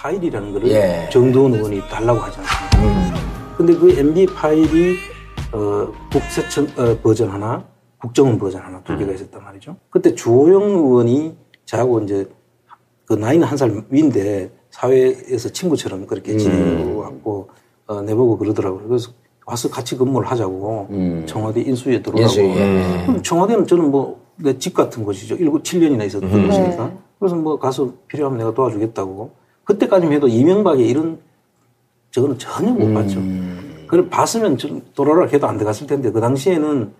파일이라는 거를 정두원 의원이 달라고 하지 않습니까? 근데 그 MB 파일이 국세청 버전 하나, 국정원 버전 하나 두 개가 있었단 말이죠. 그때 주호영 의원이 저하고 이제 그 나이는 한 살 위인데 사회에서 친구처럼 그렇게 지내고 왔고 내보고 그러더라고요. 그래서 와서 같이 근무를 하자고 청와대 인수위에 들어오라고. 그럼 청와대는 저는 뭐 내 집 같은 곳이죠. 7년이나 있었던 곳이니까. 그래서 뭐 가서 필요하면 내가 도와주겠다고. 그때까지만 해도 이명박의 이런 저거는 전혀 못 봤죠. 그걸 봤으면 좀 도라락 해도 안 들어갔을 텐데 그 당시에는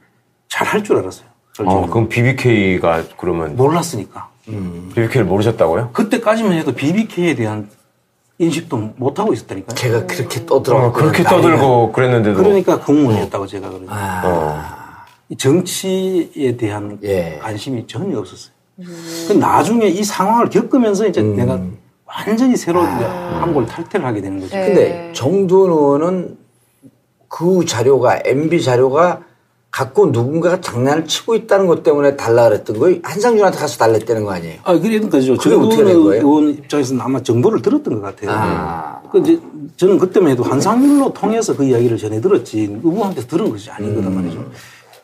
잘 할 줄 알았어요. 그럼 BBK가 그러면 몰랐으니까. BBK를 모르셨다고요? 그때까지만 해도 BBK에 대한 인식도 못 하고 있었다니까요. 제가 그렇게 떠들고 그렇게 떠들고 그랬는데도 그러니까 공무원이었다고 제가 그러죠. 정치에 대한 관심이 전혀 없었어요. 나중에 이 상황을 겪으면서 이제 내가 완전히 새로운 한골 탈퇴를 하게 되는 거죠. 근데 정두원 의원은 그 자료가 MB 자료가 갖고 누군가가 장난을 치고 있다는 것 때문에 달라 그랬던 거예요? 한상준한테 가서 달랬다는 거 아니에요? 그러니까죠. 그게 어떻게 된 거예요? 의원 입장에서는 아마 정보를 들었던 것 같아요. 이제 저는 그때만 해도 한상률로 통해서 그 이야기를 전해 들었지 의원한테 들은 것이 아니거든 말이죠.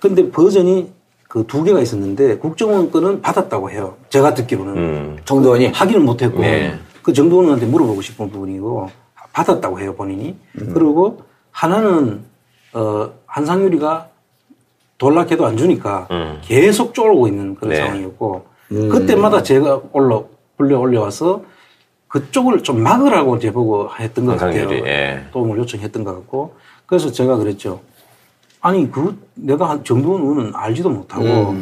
근데 버전이 그 두 개가 있었는데 국정원 거는 받았다고 해요. 제가 듣기로는. 정두원이? 확인은 못했고 그 정두원한테 물어보고 싶은 부분이고 받았다고 해요 본인이. 그리고 하나는 한상률이가 돌락해도 안 주니까 계속 쫄고 있는 그런 상황이었고 그때마다 제가 불려 올려와서 그쪽을 좀 막으라고 제보고 했던 것 같아요. 도움을 요청했던 것 같고 그래서 제가 그랬죠. 아니 내가 정두원 의원은 알지도 못하고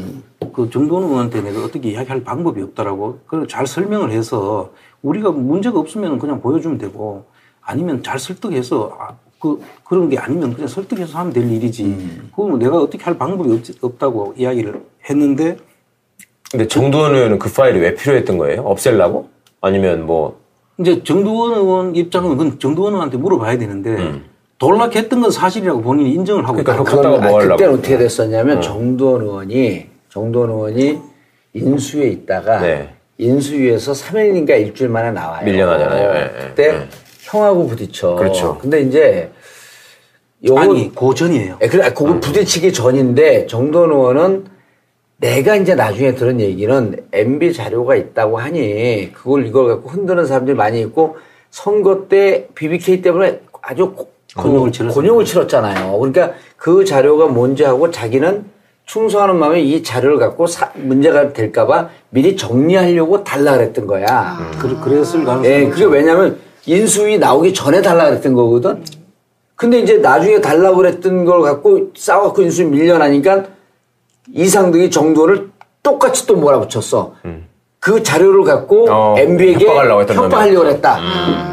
그 정두원 의원한테 내가 어떻게 이야기할 방법이 없다라고 그걸 잘 설명을 해서 우리가 문제가 없으면 그냥 보여주면 되고 아니면 잘 설득해서 그런 게 아니면 그냥 설득해서 하면 될 일이지. 그거 내가 어떻게 할 방법이 없다고 이야기를 했는데. 근데 정두원 의원은 그 파일이 왜 필요했던 거예요? 없애려고? 아니면 뭐. 이제 정두원 의원 입장은 그건 정두원 의원한테 물어봐야 되는데 돌락했던 건 사실이라고 본인이 인정을 하고 그러니까 그렇다고 뭐 하려고. 그때는 어떻게 됐었냐면 정두원 의원이 인수위에 있다가 인수위에서 3일인가 일주일 만에 나와요. 밀려나잖아요. 그때 형하고 부딪혀. 그렇죠. 근데 이제 아니, 그 전이에요. 그거 부딪히기 전인데 정두원 의원은 내가 이제 나중에 들은 얘기는 MB 자료가 있다고 하니 이걸 갖고 흔드는 사람들이 많이 있고 선거 때 BBK 때문에 아주 곤욕을 치렀잖아요. 그러니까 그 자료가 뭔지 하고 자기는 충성하는 마음에 이 자료를 갖고 문제가 될까봐 미리 정리하려고 달라 그랬던 거야. 그랬을 가능성이 그게 왜냐면 인수위 나오기 전에 달라 그랬던 거거든. 근데 이제 나중에 달라고 그랬던 걸 갖고 싸워갖고 인수위 밀려나니까 이상득이 정두원을 똑같이 또 몰아붙였어. 그 자료를 갖고 MB에게 협박하려고 했다.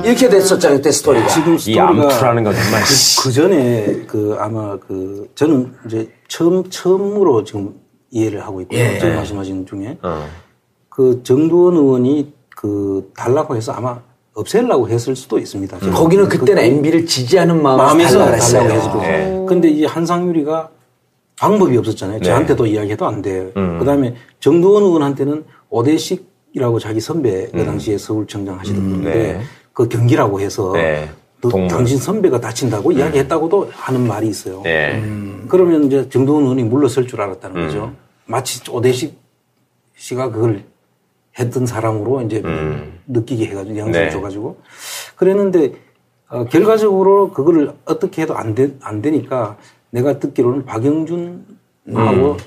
이렇게 됐었잖아요, 그때 스토리가. 지금 이 암투라는 건 정말. 그 전에 아마 저는 이제 처음으로 지금 이해를 하고 있고요. 지금 말씀하신 중에. 그 정두원 의원이 달라고 해서 아마 없애려고 했을 수도 있습니다. 거기는 그때는 MB를 지지하는 마음에서 달라고 했어요. 근데 이 한상유리가 방법이 없었잖아요. 저한테도 이야기해도 안 돼요. 그 다음에 정두원 의원한테는 오대식이라고 자기 선배, 그 당시에 서울청장 하시던 분인데, 그 경기라고 해서, 당신 선배가 다친다고 이야기했다고도 하는 말이 있어요. 그러면 이제 정두원 의원이 물러설 줄 알았다는 거죠. 마치 오대식 씨가 그걸 했던 사람으로 이제 느끼게 해가지고, 영상을 줘가지고. 그랬는데, 결과적으로 그거를 어떻게 해도 안 되니까, 내가 듣기로는 박영준하고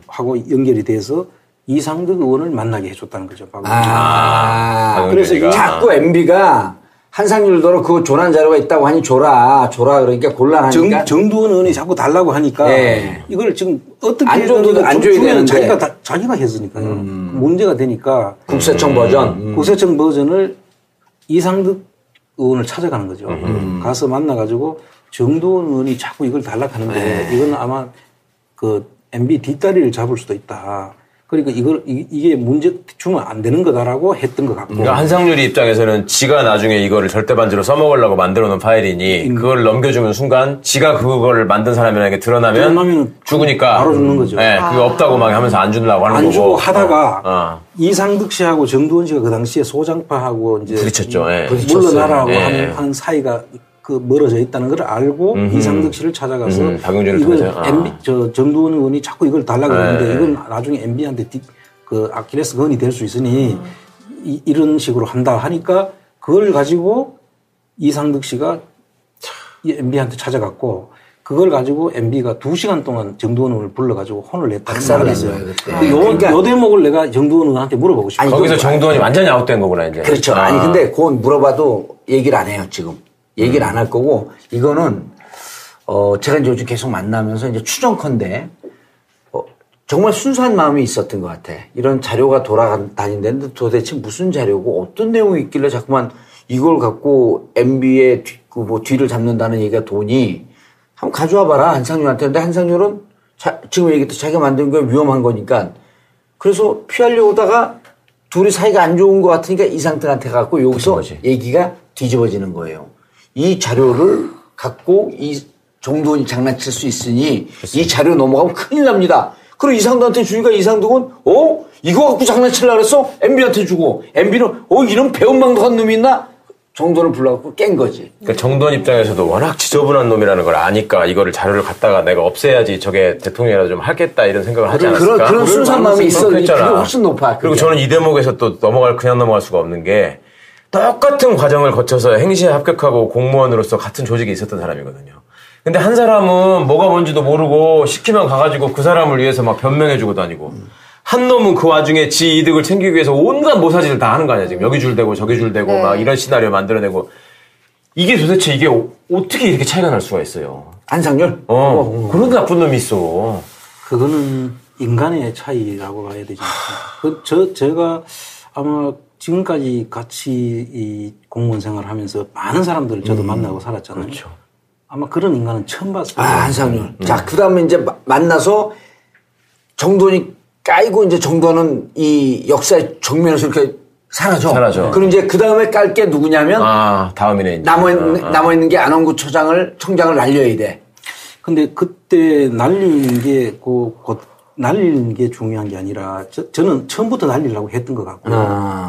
하고 연결이 돼서 이상득 의원을 만나게 해줬다는 거죠. 그래서 자꾸 MB가 한상률도로 그 조난 자료가 있다고 하니 줘라 그러니까 곤란하니까 정두원 의원이 자꾸 달라고 하니까 이걸 지금 어떻게 안 줘도 안 줘야 되는데 자기가 했으니까요. 문제가 되니까 국세청 버전을 이상득 의원을 찾아가는 거죠. 가서 만나가지고 정두원 의원이 자꾸 이걸 달락하는데 이건 아마 MB 뒷다리를 잡을 수도 있다. 그러니까 이게 문제 주면 안 되는 거다라고 했던 것 같고. 그러니까 한상률이 입장에서는 지가 나중에 이거를 절대반지로 써먹으려고 만들어 놓은 파일이니 그걸 넘겨주는 순간 지가 그걸 만든 사람이라는 게 드러나면 죽으니까. 바로 죽는 거죠. 네, 그거 없다고 막 하면서 안 주려고 하는 거고. 안 주고 하다가 이상득 씨하고 정두원 씨가 그 당시에 소장파하고 이제 부딪혔죠. 예. 물러나라고 예. 하는 사이가 그 멀어져 있다는 걸 알고 이상득 씨를 찾아가서 박용진을 이걸 통해서 정두원 의원이 자꾸 이걸 달라고 했는데 이건 나중에 MB한테 그 아킬레스건이 될 수 있으니 이런 식으로 한다 하니까 그걸 가지고 이상득 씨가 MB한테 찾아갔고 그걸 가지고 MB가 2시간 동안 정두원 의원을 불러가지고 혼을 냈다는 말이 있어요. 요 대목을 내가 정두원 의원한테 물어보고 싶어요. 거기서 정두원이 완전히 아웃된 거구나 이제. 그렇죠. 아니 근데 그건 물어봐도 얘기를 안 해요 지금. 얘기를 안 할 거고 이거는 제가 이제 요즘 계속 만나면서 이제 추정컨대 정말 순수한 마음이 있었던 것 같아. 이런 자료가 돌아다니는데 도대체 무슨 자료고 어떤 내용이 있길래 자꾸만 이걸 갖고 MB의 뒤를 잡는다는 얘기가 돈이 한번 가져와 봐라 한상률한테. 근데 한상률은 지금 얘기했듯이 자기가 만든 게 위험한 거니까 그래서 피하려고 하다가 둘이 사이가 안 좋은 것 같으니까 이상득한테 갖고 여기서 얘기가 뒤집어지는 거예요. 이 자료를 갖고 이 정두원이 장난칠 수 있으니 그렇습니다. 이 자료 넘어가면 큰일 납니다. 그리고 이상득한테 주니까 이상득은 이거 갖고 장난치려고 그랬어? MB한테 주고 MB는 이런 배은망덕한 놈이 있나? 정두원을 불러갖고 깬 거지. 그러니까 정두원 입장에서도 워낙 지저분한 놈이라는 걸 아니까 이거를 자료를 갖다가 내가 없애야지 저게 대통령이라도 좀 하겠다 이런 생각을 하지 않았을까? 그런 순수한 마음이 있었는데 그게 훨씬 높아. 그리고 저는 이 대목에서 또 그냥 넘어갈 수가 없는 게 똑같은 과정을 거쳐서 행시에 합격하고 공무원으로서 같은 조직에 있었던 사람이거든요. 근데 한 사람은 뭐가 뭔지도 모르고 시키면 가가지고 그 사람을 위해서 막 변명해주고 다니고 한 놈은 그 와중에 지 이득을 챙기기 위해서 온갖 모사지를 다 하는 거 아니야. 지금 여기 줄 대고 저기 줄 대고 막 이런 시나리오 만들어내고 이게 도대체 이게 어떻게 이렇게 차이가 날 수가 있어요. 한상률? 그런 나쁜 놈이 있어. 그거는 인간의 차이라고 봐야 되지 않습니까? 제가 아마 지금까지 같이 이 공무원 생활을 하면서 많은 사람들을 저도 만나고 살았잖아요. 그렇죠. 아마 그런 인간은 처음 봤을 거예요. 한상률. 자, 그 다음에 이제 만나서 정두원이 까이고 이제 정두원은 이 역사의 정면에서 이렇게 사라져. 그럼 이제 그 다음에 깔 게 누구냐면. 다음이네. 이제. 남아있는 게 안원구 청장을 날려야 돼. 근데 그때 날리는 게 날리는 게 중요한 게 아니라 저는 처음부터 날리려고 했던 것 같고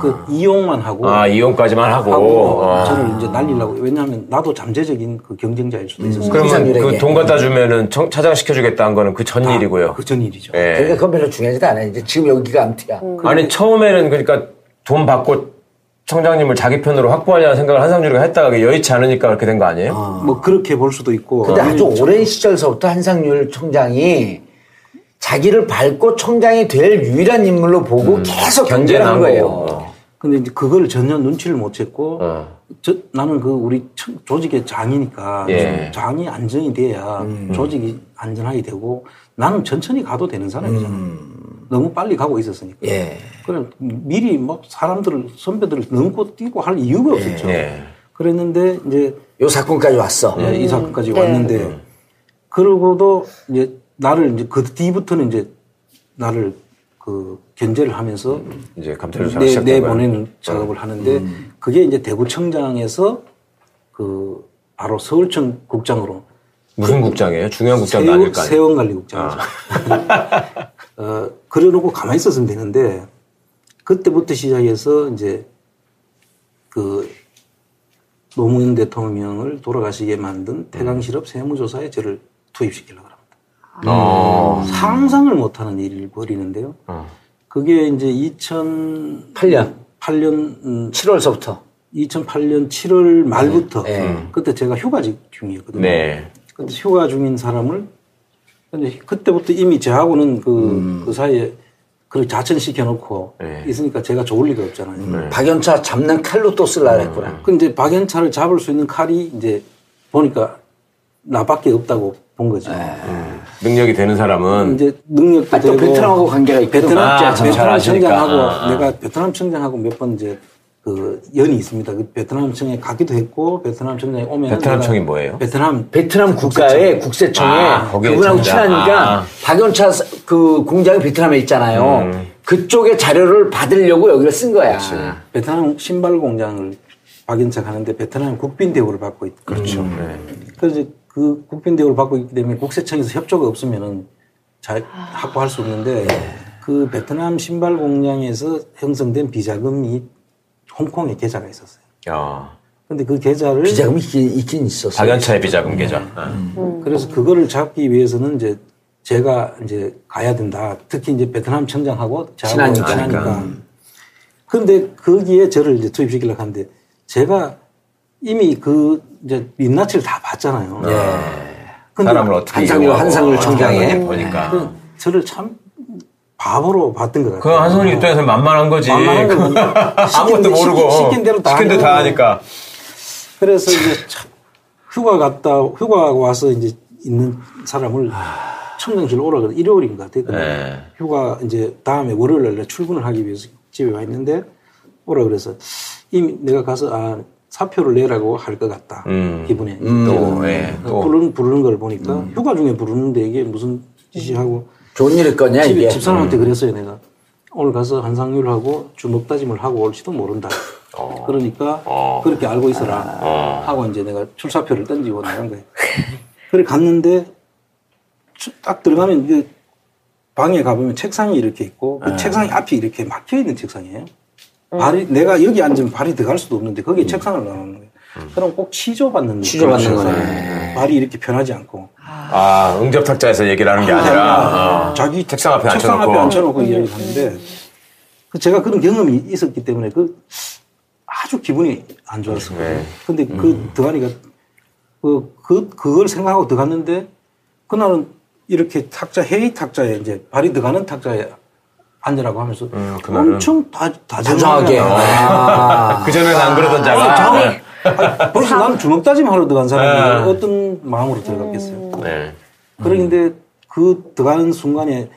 그 이용만 하고 이용까지만 하고 저를 이제 날리려고. 왜냐하면 나도 잠재적인 그 경쟁자일 수도 있었어요. 그러면 그 돈 갖다 주면은 차장시켜주겠다는 거는 그 전 일이고요. 그 전 일이죠. 예. 그러니까 그건 별로 중요하지도 않아요. 이제 지금 여기가 암티야. 아니 처음에는 그러니까 돈 받고 청장님을 자기 편으로 확보하려는 생각을 한상률이가 했다가 여의치 않으니까 그렇게 된 거 아니에요? 뭐 그렇게 볼 수도 있고. 근데 아주 오랜 시절서부터 한상률 청장이 자기를 밟고 청장이 될 유일한 인물로 보고 계속 견제를 한 거예요. 근데 이제 그걸 전혀 눈치를 못 챘고, 나는 우리 조직의 장이니까, 장이 안정이 돼야 조직이 안전하게 되고, 나는 천천히 가도 되는 사람이잖아. 너무 빨리 가고 있었으니까. 그래, 미리 막 선배들을 넘고 뛰고 할 이유가 없었죠. 그랬는데, 이제. 요 사건까지 왔어. 이 사건까지 왔는데, 그러고도 이제 나를 이제 그 뒤부터는 이제 나를 견제를 하면서 이제 감찰 조사가 시작된 거야. 내보내는 작업을 하는데 그게 이제 대구청장에서 바로 서울청 국장으로. 무슨 국장이에요? 중요한 국장도 아닐 거 아니에요? 세원관리국장이죠. 그려놓고 가만히 있었으면 되는데 그때부터 시작해서 이제 노무현 대통령을 돌아가시게 만든 태강실업 세무조사에 저를 투입시키려고 합니다. 상상을 못하는 일을 벌이는데요. 그게 이제 2008년 7월서부터 2008년 7월 말부터 그때 제가 휴가직 중이었거든요. 근데 휴가 중인 사람을 근데 그때부터 이미 저하고는 그 사이에 그렇게 자천시켜놓고 있으니까 제가 좋을 리가 없잖아요. 박연차 잡는 칼로 또 쓰려고 했구나. 근데 박연차를 잡을 수 있는 칼이 이제 보니까 나밖에 없다고 본 거죠. 능력이 되는 사람은 이제 능력도 되고 베트남하고 관계가 있고 베트남 청장하고 내가 베트남 청장하고 몇 번 이제 그 연이 있습니다. 그 베트남청에 가기도 했고 베트남 청장에 오면 베트남청이 뭐예요? 베트남 국가의 국세청에 그분하고 친하니까 박연차 그 공장이 베트남에 있잖아요. 그쪽에 자료를 받으려고 여기를 쓴 거야. 그렇지. 베트남 신발 공장을 박연차가 하는데 베트남 국빈 대우를 받고 있고 그렇죠. 그래서 그 국빈 대우를 받고 있기 때문에 국세청에서 협조가 없으면은 잘 확보할 수 없는데 그 베트남 신발 공장에서 형성된 비자금이 홍콩에 계좌가 있었어요. 근데 그 계좌를 비자금이 있긴 있었어요. 박연차의 비자금 계좌. 그래서 그거를 잡기 위해서는 이제 제가 이제 가야 된다. 특히 이제 베트남 청장하고 저하고 친하니까. 그런데 거기에 저를 이제 투입시키려고 하는데 제가 이미 그 이제 민낯을 다 봤잖아요. 근데 사람을 어떻게 한상률 청장에 보니까 저를 참 바보로 봤던 것 같아요. 그 한상률 입장에서 만만한 거지. 만만한 건 아무것도 모르고 시킨 대로 다 하니까. 그래서 이제 참 휴가 와서 이제 있는 사람을 청장실 오라 그래. 일요일인 것 같아요. 휴가 이제 다음에 월요일 날 출근을 하기 위해서 집에 와 있는데 오라 그래서 이미 내가 가서 사표를 내라고 할 것 같다. 기분에. 또 부르는 걸 보니까 휴가 중에 부르는데 이게 무슨 짓이하고 좋은 일일 거냐 이게. 집사람한테 그랬어요. 내가 오늘 가서 한상률하고 주먹 다짐을 하고 올지도 모른다. 그러니까 그렇게 알고 있어라 하고 이제 내가 출사표를 던지고 나간 거예요. 그래 갔는데 딱 들어가면 이제 방에 가보면 책상이 이렇게 있고 그 책상이 앞이 이렇게 막혀 있는 책상이에요. 내가 여기 앉으면 발이 들어갈 수도 없는데 거기에 책상을 놔놓는 거예요. 그럼 꼭 취조받는 거네. 발이 이렇게 편하지 않고. 응접탁자에서 얘기를 하는 게 아니라 자기 책상 앞에 앉혀놓고 이야기를 하는데 제가 그런 경험이 있었기 때문에 아주 기분이 안 좋았어요. 근데 그 드가니가 그걸 생각하고 들어갔는데 그날은 이렇게 회의 탁자에 이제 발이 들어가는 탁자에 앉으라고 하면서 엄청 다정하게. 그전에는 안 그러던 자가. 벌써 나는 주먹 다짐 하러 들어간 사람이 어떤 마음으로 들어갔겠어요. 그런데 그 들어가는 순간에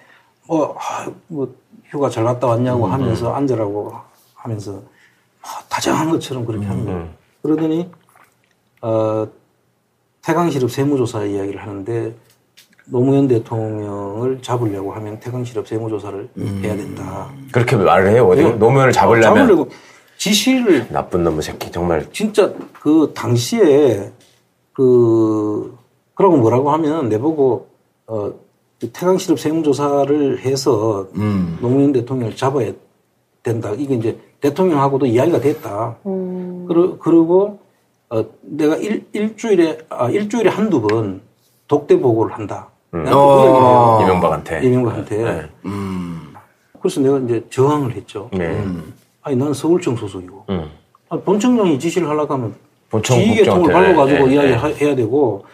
휴가 잘 갔다 왔냐고 하면서 앉으라고 하면서 다정한 것처럼 그렇게 하는 거예요. 그러더니 태강실업 세무조사 이야기를 하는데 노무현 대통령을 잡으려고 하면 태강실업 세무조사를 해야 된다. 그렇게 말을 해요? 어디? 노무현을 잡으려고 지시를. 나쁜 놈의 새끼, 정말. 진짜 그 당시에 그러고 뭐라고 하면 내보고 태강실업 세무조사를 해서 노무현 대통령을 잡아야 된다. 이게 이제 대통령하고도 이야기가 됐다. 그리고 내가 일주일에 한두 번 독대 보고를 한다. 이명박한테. 그래서 내가 이제 저항을 했죠. 아니, 나는 서울청 소속이고. 본청장이 지시를 하려고 하면 지휘계통을 밟아가지고 이야기해야 되고,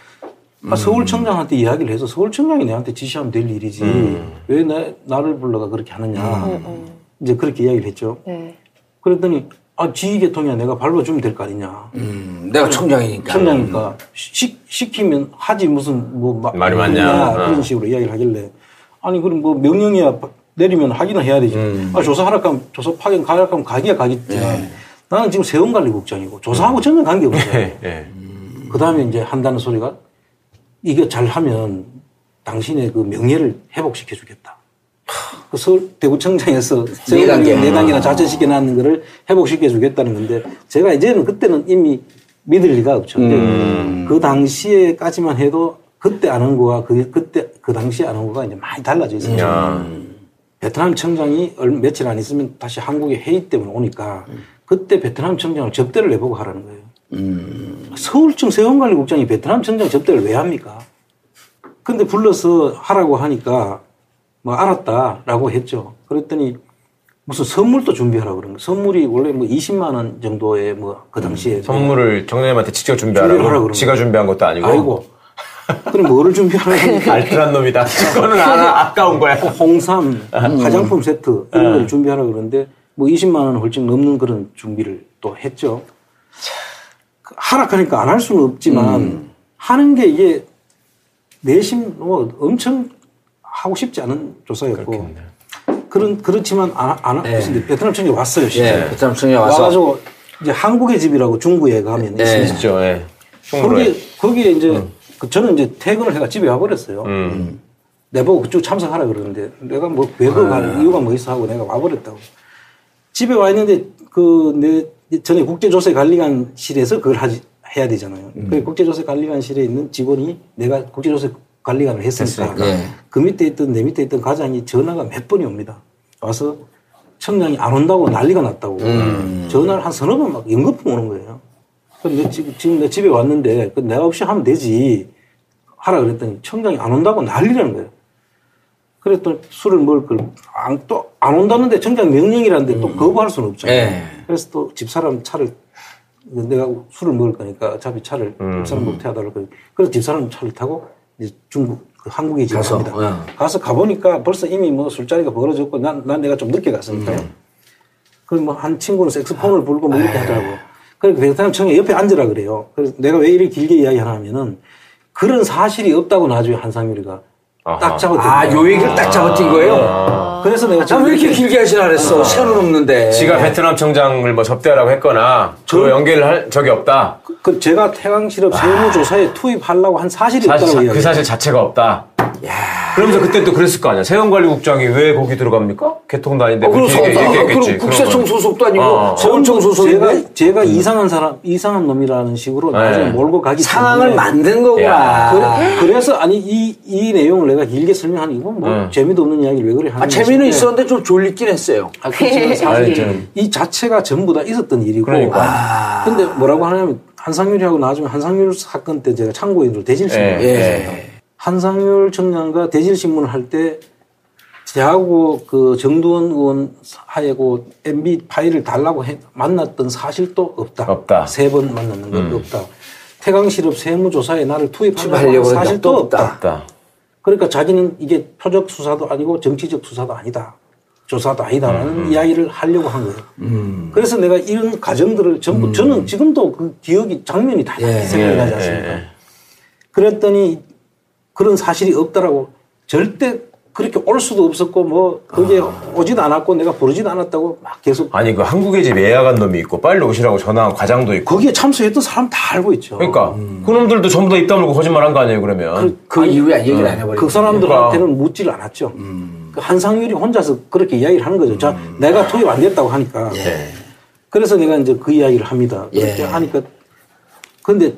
서울청장한테 이야기를 해서 서울청장이 내한테 지시하면 될 일이지. 왜 나를 불러가 그렇게 하느냐. 이제 그렇게 이야기를 했죠. 그랬더니, 지휘계통이야 내가 밟아주면 될 거 아니냐. 내가 청장이니까. 시키면 하지 무슨 말이 많냐. 그런 식으로 이야기를 하길래. 아니, 그럼 명령이야 내리면 하기는 해야 되지. 조사하라고 하면 조사 파견 가라고 하면 가기야 가겠지. 나는 지금 세원관리국장이고 조사하고 전혀 관계없어요. 그 다음에 이제 한다는 소리가 이게 잘하면 당신의 그 명예를 회복시켜 주겠다. 그 서울 대구청장에서 네 단계나 자천시켜 놨는 거를 회복시켜 주겠다는 건데 제가 이제는 그때는 이미 믿을 리가 없죠. 근데 그 당시에까지만 해도 그때 아는 거와 그때 그 당시에 아는 거가 이제 많이 달라져 있어요. 베트남 청장이 며칠 안 있으면 다시 한국에 회의 때문에 오니까 그때 베트남 청장을 접대를 내보고 하라는 거예요. 서울청 세원관리국장이 베트남 청장 접대를 왜 합니까? 근데 불러서 하라고 하니까 알았다라고 했죠. 그랬더니 무슨 선물도 준비하라고 그런 거예요. 선물이 원래 20만 원 정도의 그 당시에. 선물을 정장님한테 직접 준비하라고? 지가 준비한 것도 아니고. 아이고. 그럼 뭐를 준비하라고? 알뜰한 놈이다. 그거는 아까운 거야. 홍삼, 화장품 세트 이런 걸 준비하라고 그러는데 20만 원 훌쩍 넘는 그런 준비를 또 했죠. 하락하니까 안 할 수는 없지만 하는 게 이게 내심 엄청 하고 싶지 않은 조사였고 그렇지만 근데 베트남 청년 왔어요, 실제. 예, 베트남 청년 와서. 와가지고 이제 한국의 집이라고 중구에 가면 있습니다. 있죠, 예. 거기에 이제 저는 이제 퇴근을 해가 집에 와버렸어요. 내보고 그쪽 참석하라 그러는데 내가 뭐 왜 가는 이유가 뭐 있어 하고 내가 와버렸다고. 집에 와 있는데 내 전에 국제조세관리관실에서 그걸 해야 되잖아요. 그 국제조세관리관실에 있는 직원이 내가 국제조세관리관을 했으니까 그 밑에 있던 내 밑에 있던 과장이 전화가 몇 번이 옵니다. 와서 청장이 안 온다고 난리가 났다고 전화를 한 서너 번 막 연거푸 오는 거예요. 그럼 지금 내 집에 왔는데 내가 없이 하면 되지 하라 그랬더니 청장이 안 온다고 난리라는 거예요. 그랬더니 술을 먹을 걸 또 안 온다는데 청장 명령이라는데 또 거부할 수는 없잖아요. 그래서 또 집사람 차를 내가 술을 먹을 거니까 어차피 차를 집사람 태워달라고 그래서 집사람 차를 타고 이제 중국 한국에 집에 갑니다. 가서 가보니까 벌써 이미 뭐 술자리가 벌어졌고 난 내가 좀 늦게 갔으니까요. 그래서 뭐 한 친구는 색소폰을 불고 뭐 이렇게 하더라고요. 그래서 베트남 청에 옆에 앉으라 그래요. 그래서 내가 왜 이렇게 길게 이야기하냐면은 그런 사실이 없다고 나중에 한상유리가 딱 잡아듣는 요 얘기를 딱 잡아뛴 거예요? 그래서 내가 왜 이렇게 길게 하시나 그랬어? 시간은 없는데. 지가 베트남 청장을 뭐 접대하라고 했거나 그거 연결을 할 적이 없다. 제가 태광실업 세무조사에 투입하려고 한 사실이 없다고 그 사실 자체가 없다. 그러면서 그때 또 그랬을 거 아니야. 세금관리국장이 왜 거기 들어갑니까? 개통도 아닌데. 그럼 국세청 소속도 아니고 세금청 소속인데. 제가 이상한 놈이라는 식으로 나중에 몰고 가기 상황을 만든 거구나. 그래서 아니 이 내용을 내가 길게 설명하는 이건 뭐 재미도 없는 이야기를 왜 그래 하는 재미는 있었는데 좀 졸리긴 했어요. 그렇지만 사실 이 자체가 전부 다 있었던 일이고. 근데 뭐라고 하냐면 한상률이하고 나중에 한상률 사건 때 제가 참고인으로 대질신문을 한상률 청장과 대질신문을 할 때 저하고 그 정두원 의원 하고 MB 파일을 달라고 만났던 사실도 없다. 3번 만났는 것도 없다. 태광실업 세무조사에 나를 투입하려고 사실도 없다. 그러니까 자기는 이게 표적 수사도 아니고 정치적 수사도 아니다. 조사도 아니다라는 이야기를 하려고 한 거예요. 그래서 내가 이런 과정들을 전부 저는 지금도 그 기억이 장면이 다 생각이 나지 않습니까? 그랬더니 그런 사실이 없다라고 절대 그렇게 올 수도 없었고 뭐 그게 오지도 않았고 내가 부르지도 않았다고 막 계속 아니 그 한국의 집 예약한 놈이 있고 빨리 오시라고 전화한 과장도 있고 거기에 참석했던 사람 다 알고 있죠. 그러니까 그놈들도 전부 다 입 다물고 거짓말한 거 아니에요 그러면 그 이후에 얘기를 안 해버리고 그 사람들한테는 묻지를 않았죠. 그 한상률이 혼자서 그렇게 이야기를 하는 거죠. 자 내가 투입 안 됐다고 하니까 그래서 내가 이제 그 이야기를 합니다. 그렇게 하니까 근데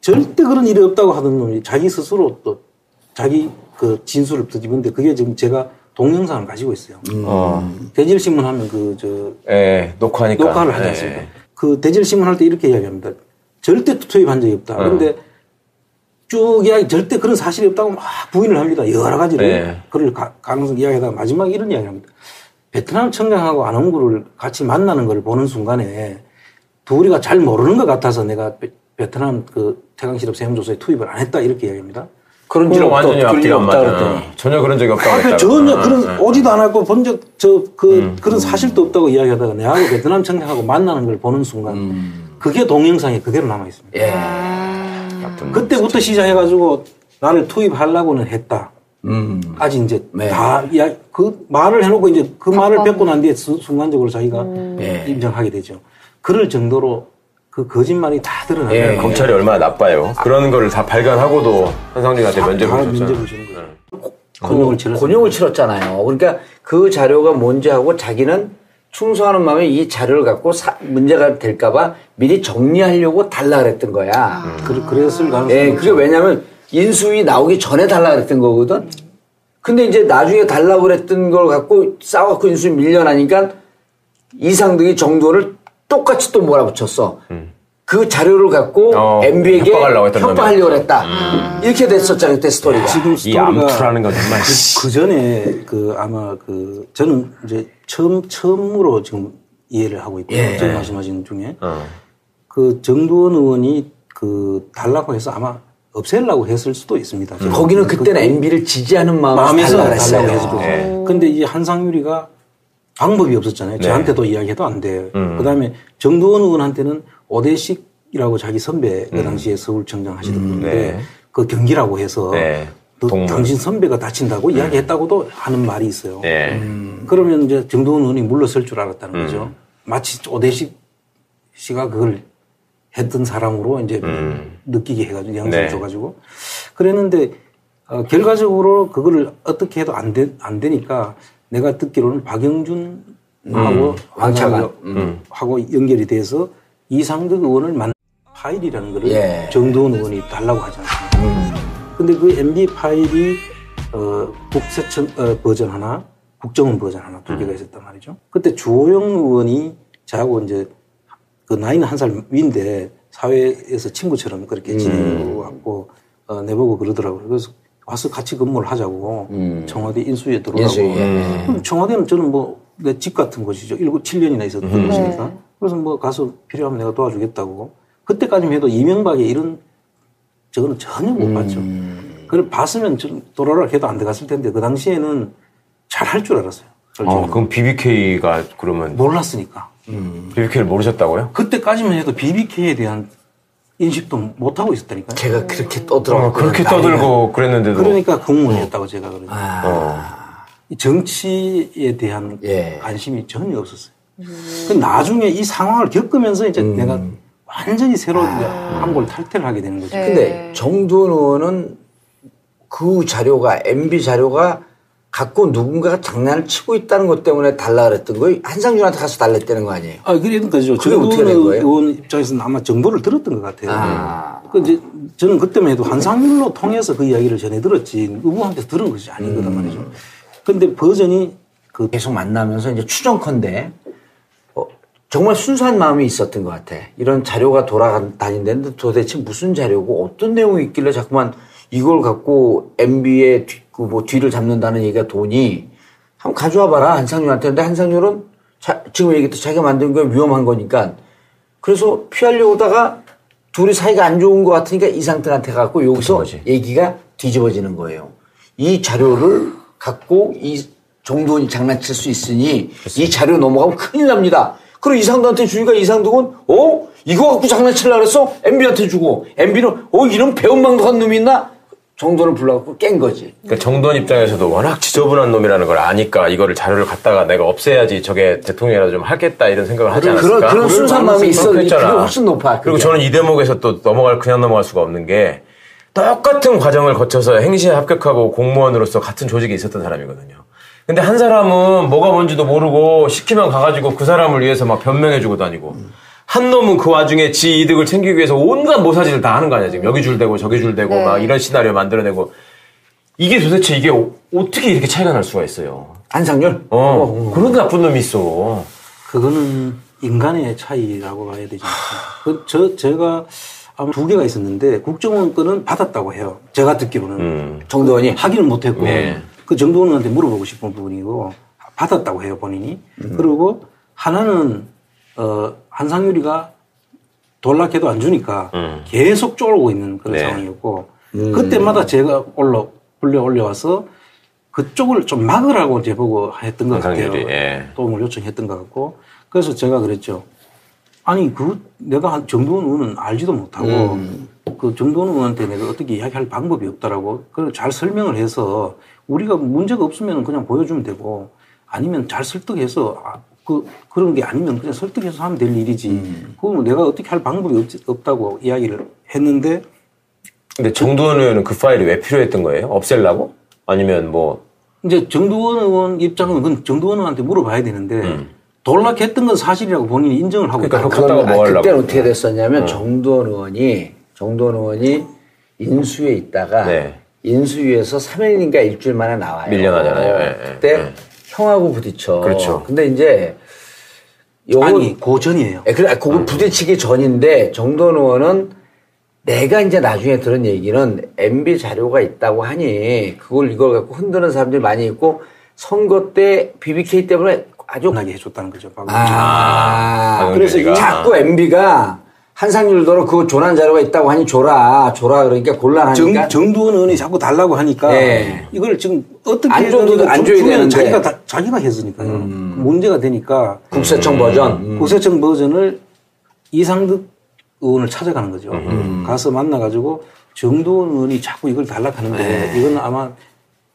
절대 그런 일이 없다고 하던 놈이 자기 스스로 또 자기 그 진술을 뒤집는데 그게 지금 제가 동영상을 가지고 있어요. 대질신문 하면 녹화를 하지 않습니까? 그 대질신문 할 때 이렇게 이야기합니다. 절대 투입한 적이 없다. 그런데 쭉 이야기 절대 그런 사실이 없다고 막 부인을 합니다. 여러 가지로 그럴 가능성 이야기하다가 마지막에 이런 이야기를 합니다. 베트남 청장하고 안홍구를 같이 만나는 걸 보는 순간에 둘이가 잘 모르는 것 같아서 내가 베트남 그 태광실업 세무조사에 투입을 안 했다 이렇게 이야기합니다. 그런 일 완전히 앞뒤가 안 맞아. 전혀 그런 적이 없다고 했다. 전혀 그런 오지도 않았고 본 적 그런 사실도 없다고 이야기하다가 내하고 베트남 청장하고 만나는 걸 보는 순간 그게 동영상에 그대로 남아 있습니다. 그때부터 시작해가지고 나를 투입하려고는 했다. 아직 이제 다 그 말을 해놓고 이제 그 말을 뱉고 난 뒤에 순간적으로 자기가 인정하게 되죠. 그럴 정도로 그 거짓말이 다 드러나요. 검찰이 얼마나 나빠요. 그런 거를 다 발견하고도 한상률한테 면죄부를 줬잖아요. 곤욕을 치렀잖아요. 그러니까 그 자료가 뭔지 하고 자기는 충성하는 마음에 이 자료를 갖고 문제가 될까봐 미리 정리하려고 달라 그랬던 거야. 그랬을 가능성이 그게 왜냐면 인수위 나오기 전에 달라 그랬던 거거든. 근데 이제 나중에 달라고 그랬던 걸 갖고 싸워갖고 인수위 밀려나니까 이상득이 정도를 똑같이 또 몰아붙였어. 그 자료를 갖고 MB에게 협박하려고 했다. 이렇게 됐었잖아요, 그때 스토리가. 지금 스토리가 이 암투라는 건 정말 그 전에 아마 저는 이제 처음으로 지금 이해를 하고 있고요. 지금 말씀하신 중에 그 정두원 의원이 달라고 해서 아마 없애려고 했을 수도 있습니다. 거기는 그때는 MB를 지지하는 마음에서 달라고 했어요. 근데 이 한상유리가 방법이 없었잖아요. 저한테도 이야기해도 안 돼요. 그 다음에 정두원 의원한테는 오대식이라고 자기 선배 그 당시에 서울청장 하시던 분인데 그 경기라고 해서 너 당신 선배가 다친다고 이야기했다고도 하는 말이 있어요. 네. 그러면 이제 정동원 의원이 물러설 줄 알았다는 거죠. 마치 오대식 씨가 그걸 했던 사람으로 이제 느끼게 해가지고 영향을 네. 줘가지고 그랬는데 결과적으로 그거를 어떻게 해도 안 되니까 내가 듣기로는 박영준하고 하고 연결이 돼서 이상득 의원을 만난 파일이라는 거를 정동원 의원이 달라고 하지 않습니까? 근데 그 MB 파일이 국세청 버전 하나, 국정원 버전 하나 두 개가 있었단 말이죠. 그때 주호영 의원이 저하고 이제 그 나이는 한 살 위인데 사회에서 친구처럼 그렇게 지내고 갖고 내보고 그러더라고요. 그래서 와서 같이 근무를 하자고 청와대 인수위에 들어오라고. 그럼 청와대는 저는 뭐 내 집 같은 곳이죠. 7년이나 있었던 곳이니까. 그래서 뭐 가서 필요하면 내가 도와주겠다고. 그때까지만 해도 이명박의 이런 저거는 전혀 못 봤죠. 그걸 봤으면 좀 도라락 해도 안 들어갔을 텐데 그 당시에는 잘 할 줄 알았어요. 그럼 BBK가 그러면 몰랐으니까. BBK를 모르셨다고요? 그때까지만 해도 BBK에 대한 인식도 못 하고 있었다니까요. 제가 그렇게 떠들어. 그렇게 떠들고 그랬는데도. 그러니까 공무원이었다고 제가 그러죠. 이 정치에 대한 관심이 전혀 없었어요. 나중에 이 상황을 겪으면서 이제 내가 완전히 새로 한골 탈퇴를 하게 되는 거죠. 근데 정두원 의원은 그 자료가 MB 자료가 갖고 누군가가 장난을 치고 있다는 것 때문에 달라 그랬던 거예요. 한상준한테 가서 달랬다는 거 아니에요? 그러니까죠. 정두원 의원 입장에서는 아마 정보를 들었던 것 같아요. 이제 저는 그때만 해도 한상률로 통해서 그 이야기를 전해 들었지 의부한테 들은 것이 아니거든 말이죠. 근데 버전이 계속 만나면서 이제 추정컨대 정말 순수한 마음이 있었던 것 같아. 이런 자료가 돌아다닌다는데 도대체 무슨 자료고 어떤 내용이 있길래 자꾸만 이걸 갖고 MB의 뒤를 잡는다는 얘기가 돈이 한번 가져와 봐라 한상률한테. 근데 한상률은 지금 얘기했듯이 자기가 만든 게 위험한 거니까 그래서 피하려고 하다가 둘이 사이가 안 좋은 것 같으니까 이상득한테 갖고 여기서 얘기가 뒤집어지는 거예요. 이 자료를 갖고 이 정두원이 장난칠 수 있으니 이 자료 넘어가면 큰일 납니다. 그리고 이상득한테 주니까 이상득은 이거 갖고 장난치려고 그랬어? MB한테 주고 MB는 이런 배은망덕한 놈이 있나? 정도를 불러갖고 깬 거지. 그러니까 정두원 입장에서도 워낙 지저분한 놈이라는 걸 아니까 이거를 자료를 갖다가 내가 없애야지 저게 대통령이라도 좀 하겠다 이런 생각을 하지 않았을까? 그런 순수한 마음이 있었는데 그게 훨씬 높아. 그리고 저는 이 대목에서 또 그냥 넘어갈 수가 없는 게 똑같은 과정을 거쳐서 행시에 합격하고 공무원으로서 같은 조직에 있었던 사람이거든요. 근데 한 사람은 뭐가 뭔지도 모르고 시키면 가가지고 그 사람을 위해서 막 변명해주고 다니고 한 놈은 그 와중에 지 이득을 챙기기 위해서 온갖 모사지를 다 하는 거 아니야. 지금 여기 줄 대고 저기 줄 대고 막 이런 시나리오 만들어내고 이게 도대체 이게 어떻게 이렇게 차이가 날 수가 있어요. 한상률? 그런 나쁜 놈이 있어. 그거는 인간의 차이라고 봐야 되지 않습니까? 제가 아마 2개가 있었는데 국정원 거는 받았다고 해요. 제가 듣기로는. 정두원이? 하기는 못했고 그 정두원한테 물어보고 싶은 부분이고 받았다고 해요 본인이. 그리고 하나는 한상유리가 돌락해도 안 주니까 계속 쫄고 있는 그런 상황이었고 그때마다 제가 올려와서 그쪽을 좀 막으라고 제보고 했던 것 같아요. 도움을 요청했던 것 같고 그래서 제가 그랬죠. 아니 내가 정두원 의원은 알지도 못하고 그 정두원 의원한테 내가 어떻게 이야기할 방법이 없다라고 그걸 잘 설명을 해서 우리가 문제가 없으면 그냥 보여주면 되고 아니면 잘 설득해서 그런 게 아니면 그냥 설득해서 하면 될 일이지. 그건 내가 어떻게 할 방법이 없다고 이야기를 했는데. 근데 정두원 의원은 그 파일이 왜 필요했던 거예요? 없애려고? 아니면 뭐. 이제 정두원 의원 입장은 그건 정두원 의원한테 물어봐야 되는데 돌락했던 건 사실이라고 본인이 인정을 하고 있다. 그때는 어떻게 됐었냐면 정두원 의원이 인수위에 있다가 인수위에서 3일인가 일주일 만에 나와요. 밀려나잖아요. 그때 형하고 부딪혀. 그렇죠. 근데 이제 아니, 그 전이에요. 그거 부딪히기 전인데 정두원 의원은 내가 이제 나중에 들은 얘기는 MB 자료가 있다고 하니 이걸 갖고 흔드는 사람들이 많이 있고 선거 때 BBK 때문에 아주 나게 해줬다는 거죠. 그래서 자꾸 MB가 한상률도 그거 조난 자료가 있다고 하니 줘라 그러니까 곤란하니까 정두원 의원이 자꾸 달라고 하니까 이걸 지금 어떻게 안 줘도 안 줘야 되는데 자기가 했으니까요. 문제가 되니까 국세청 버전을 이상득 의원을 찾아가는 거죠. 가서 만나가지고 정두원 의원이 자꾸 이걸 달락하는데 이건 아마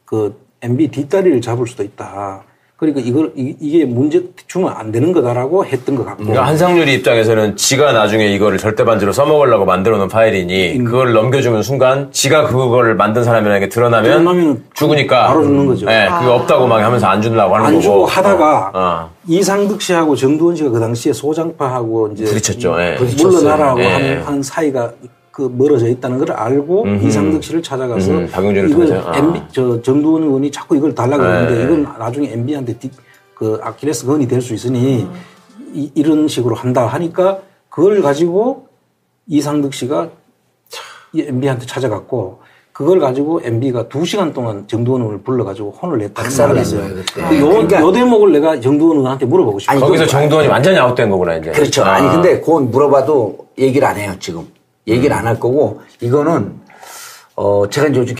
그 MB 뒷다리를 잡을 수도 있다. 그러니까 이게 문제 주면 안 되는 거다라고 했던 것 같고. 그러니까 한상률이 입장에서는 지가 나중에 이거를 절대 반지로 써먹으려고 만들어 놓은 파일이니 그걸 넘겨주는 순간 지가 그거를 만든 사람이라는 게 드러나면 죽으니까 바로 죽는 거죠. 네, 그거 없다고 막 하면서 안 주려고 하는 거고. 안 주고 하다가 이상득 씨하고 정두원 씨가 그 당시에 소장파하고 이제 부딪혔죠. 예. 물러나라고 예. 하는 사이가 그 멀어져 있다는 걸 알고 이상득 씨를 찾아가서 박용진을 이걸 통해서 MB 정두원 의원이 자꾸 이걸 달라고 하는데 이건 나중에 MB한테 그 아킬레스 건이 될 수 있으니 이런 식으로 한다 하니까 그걸 가지고 이상득 씨가 MB한테 찾아갔고 그걸 가지고 MB가 2시간 동안 정두원 의원을 불러가지고 혼을 냈다는 말이 있어요. 요 대목을 내가 정두원 의원한테 물어보고 싶어요. 거기서 정두원이 완전히 아웃된 거구나 이제. 그렇죠. 아니 근데 그건 물어봐도 얘기를 안 해요 지금. 얘기를 안 할 거고 이거는 제가 이제 요즘